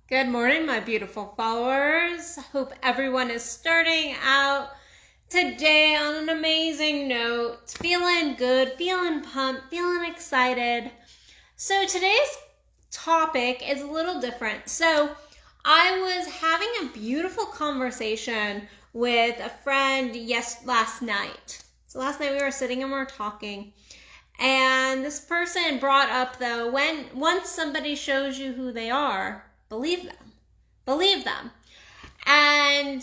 Good morning, my beautiful followers. Hope everyone is starting out today on an amazing note. Feeling good, feeling pumped, feeling excited. So today's topic is a little different. So I was having a beautiful conversation with a friend last night. So last night we were sitting and we were talking. And this person brought up, though, once somebody shows you who they are, believe them. Believe them. And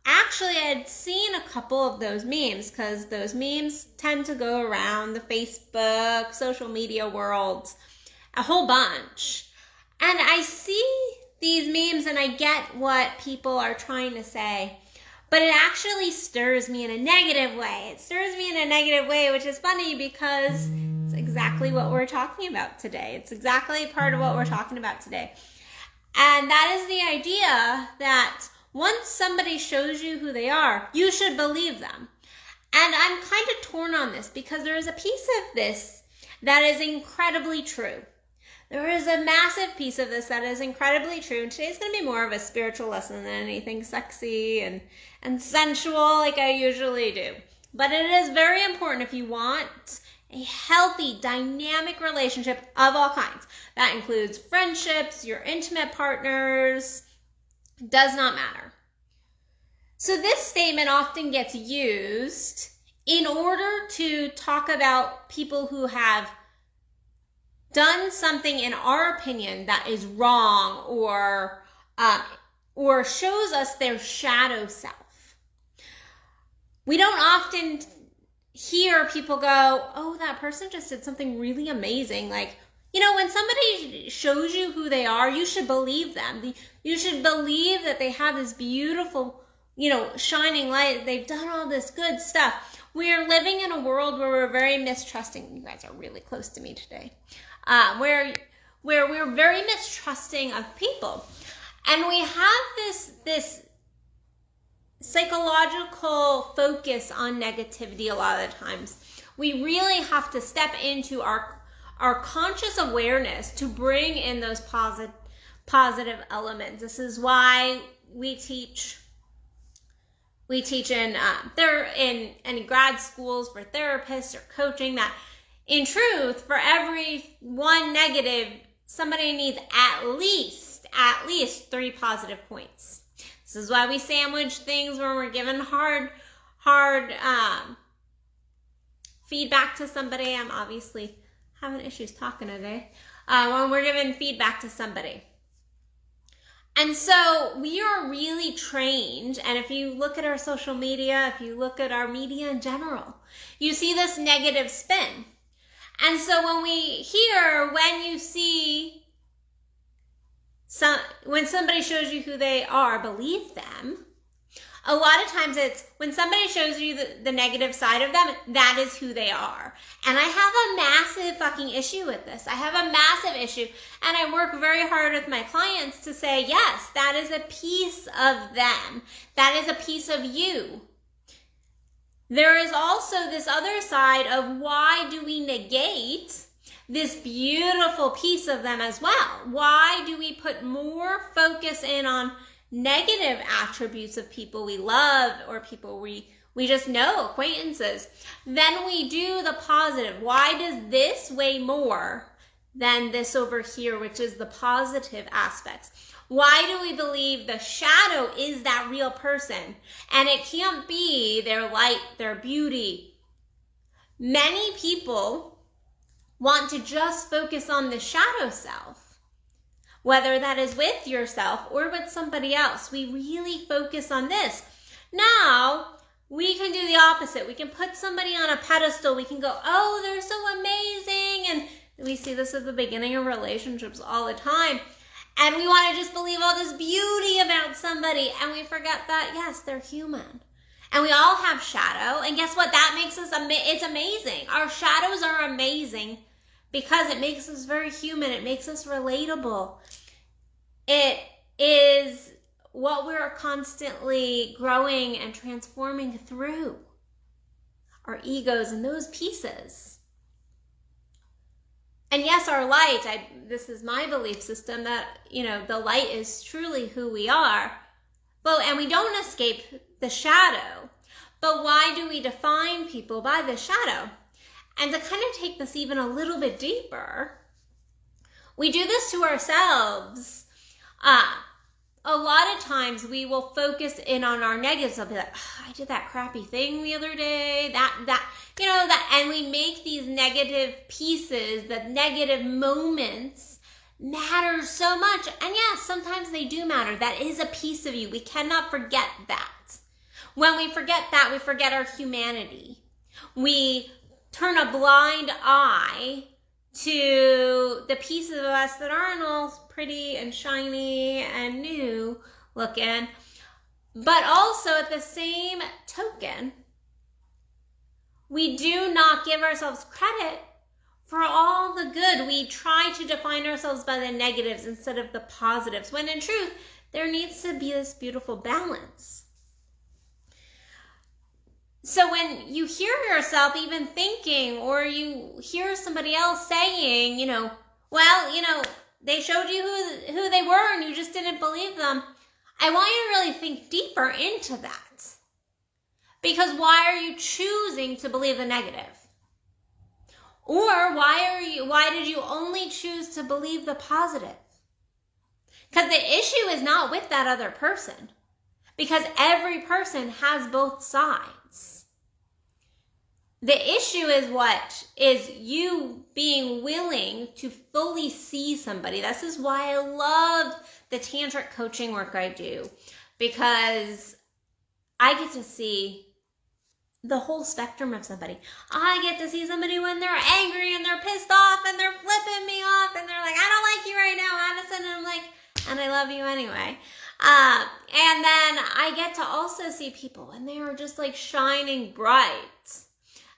actually, I had seen a couple of those memes because those memes tend to go around the Facebook, social media world, a whole bunch. And I see these memes and I get what people are trying to say. But it actually stirs me in a negative way. It stirs me in a negative way, which is funny because it's exactly what we're talking about today. It's exactly part of what we're talking about today. And that is the idea that once somebody shows you who they are, you should believe them. And I'm kind of torn on this because there is a piece of this that is incredibly true. There is a massive piece of this that is incredibly true. And today's going to be more of a spiritual lesson than anything sexy and sensual like I usually do. But it is very important if you want a healthy, dynamic relationship of all kinds. That includes friendships, your intimate partners, does not matter. So this statement often gets used in order to talk about people who have done something in our opinion that is wrong or shows us their shadow self. We don't often hear people go, oh, that person just did something really amazing. Like, when somebody shows you who they are, you should believe them. You should believe that they have this beautiful, shining light. They've done all this good stuff. We are living in a world where we're very mistrusting. You guys are really close to me today. Where we're very mistrusting of people. And we have this psychological focus on negativity a lot of the times. We really have to step into our conscious awareness to bring in those positive elements. This is why we teach in grad schools for therapists or coaching that in truth, for every one negative, somebody needs at least 3 positive points. This is why we sandwich things when we're given hard feedback to somebody. I'm obviously having issues talking today. When we're given feedback to somebody. And so we are really trained, and if you look at our social media, if you look at our media in general, you see this negative spin. And so when somebody shows you who they are, believe them. A lot of times it's when somebody shows you the negative side of them, that is who they are. And I have a massive fucking issue with this. I have a massive issue. And I work very hard with my clients to say, yes, that is a piece of them. That is a piece of you. There is also this other side of why do we negate this beautiful piece of them as well? Why do we put more focus in on negative attributes of people we love or people we just know, acquaintances, than we do the positive? Why does this weigh more than this over here, which is the positive aspects? Why do we believe the shadow is that real person and it can't be their light, their beauty? Many people want to just focus on the shadow self, whether that is with yourself or with somebody else. We really focus on this. Now, we can do the opposite. We can put somebody on a pedestal. We can go, oh, they're so amazing. And we see this at the beginning of relationships all the time. And we want to just believe all this beauty about somebody. And we forget that, yes, they're human. And we all have shadow. And guess what? That makes us, it's amazing. Our shadows are amazing because it makes us very human. It makes us relatable. It is what we're constantly growing and transforming through. Our egos and those pieces. And yes, our light, this is my belief system that, the light is truly who we are. And we don't escape the shadow. But why do we define people by the shadow? And to kind of take this even a little bit deeper, we do this to ourselves. A lot of times we will focus in on our negatives. I'll be like, I did that crappy thing the other day, and we make these negative pieces, the negative moments matter so much. And yes, sometimes they do matter. That is a piece of you. We cannot forget that. When we forget that, we forget our humanity. We turn a blind eye to the pieces of us that aren't all pretty and shiny and new looking. But also at the same token, we do not give ourselves credit for all the good. We try to define ourselves by the negatives instead of the positives, when in truth, there needs to be this beautiful balance. So when you hear yourself even thinking, or you hear somebody else saying, they showed you who they were and you just didn't believe them, I want you to really think deeper into that. Because why are you choosing to believe the negative? Or why did you only choose to believe the positive? Because the issue is not with that other person. Because every person has both sides. The issue is you being willing to fully see somebody. This is why I love the tantric coaching work I do, because I get to see the whole spectrum of somebody. I get to see somebody when they're angry and they're pissed off and they're flipping me off and they're like, I don't like you right now, Addison. And I'm like, and I love you anyway. And then I get to also see people when they are just like shining bright.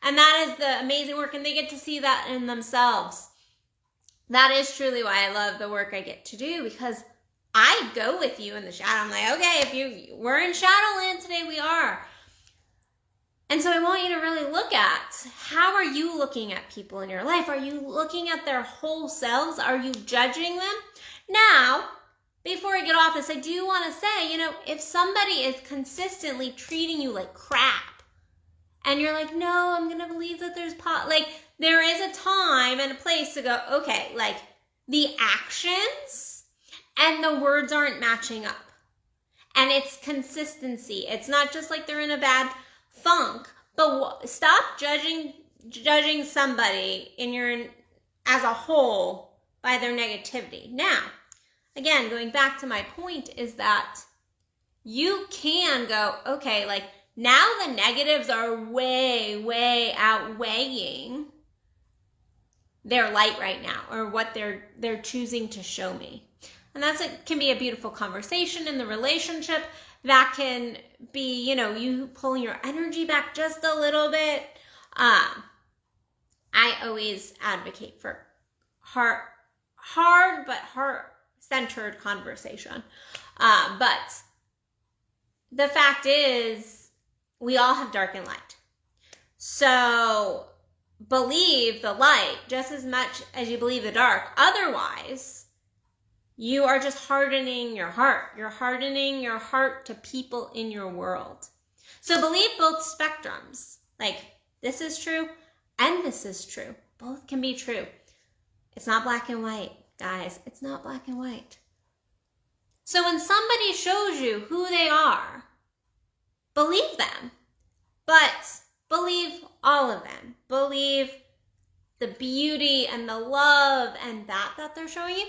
And that is the amazing work, and they get to see that in themselves. That is truly why I love the work I get to do, because I go with you in the shadow. I'm like, okay, we're in Shadowland today, we are. And so I want you to really look at, how are you looking at people in your life? Are you looking at their whole selves? Are you judging them? Now, before I get off this, I do want to say, if somebody is consistently treating you like crap, and you're like, no, I'm going to believe that there is a time and a place to go, okay, the actions and the words aren't matching up. And it's consistency. It's not just like they're in a bad funk, but stop judging somebody as a whole by their negativity. Now, again, going back to my point is that you can go, okay, now the negatives are way, way outweighing their light right now, or what they're choosing to show me. And can be a beautiful conversation in the relationship. That can be, you pulling your energy back just a little bit. I always advocate for hard but heart-centered conversation. But the fact is, we all have dark and light. So believe the light just as much as you believe the dark. Otherwise, you are just hardening your heart. You're hardening your heart to people in your world. So believe both spectrums. This is true and this is true. Both can be true. It's not black and white, guys. It's not black and white. So when somebody shows you who they are, believe them, but believe all of them. Believe the beauty and the love and that they're showing you,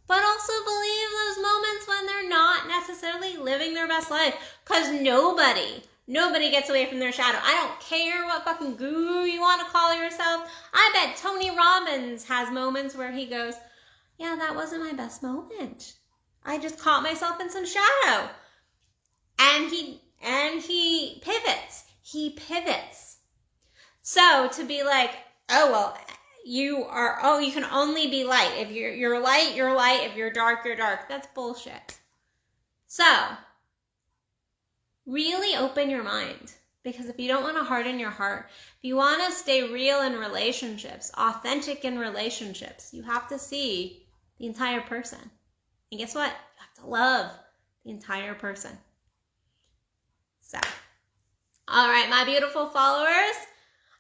but also believe those moments when they're not necessarily living their best life, because nobody gets away from their shadow. I don't care what fucking guru you want to call yourself. I bet Tony Robbins has moments where he goes, yeah, that wasn't my best moment. I just caught myself in some shadow. And he pivots. He pivots. So to be like, oh, well, you can only be light. If you're light, you're light. If you're dark, you're dark. That's bullshit. So really open your mind, Because if you don't want to harden your heart, if you want to stay real in relationships, authentic in relationships, you have to see the entire person. And guess what? You have to love the entire person. So, all right, my beautiful followers,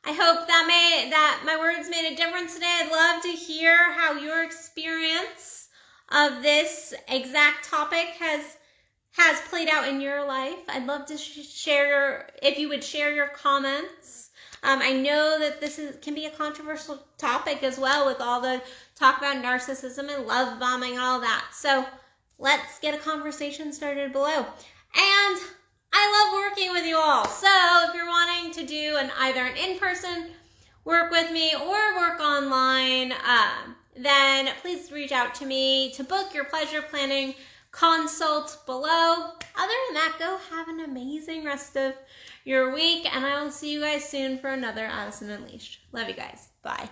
I hope that my words made a difference today. I'd love to hear how your experience of this exact topic has played out in your life. I'd love to share if you would share your comments. I know that this can be a controversial topic as well, with all the talk about narcissism and love bombing and all that. So let's get a conversation started below. And I love working with you all. So if you're wanting to do either an in-person work with me or work online, then please reach out to me to book your pleasure planning consult below. Other than that, go have an amazing rest of your week, and I will see you guys soon for another Addison Unleashed. Love you guys. Bye.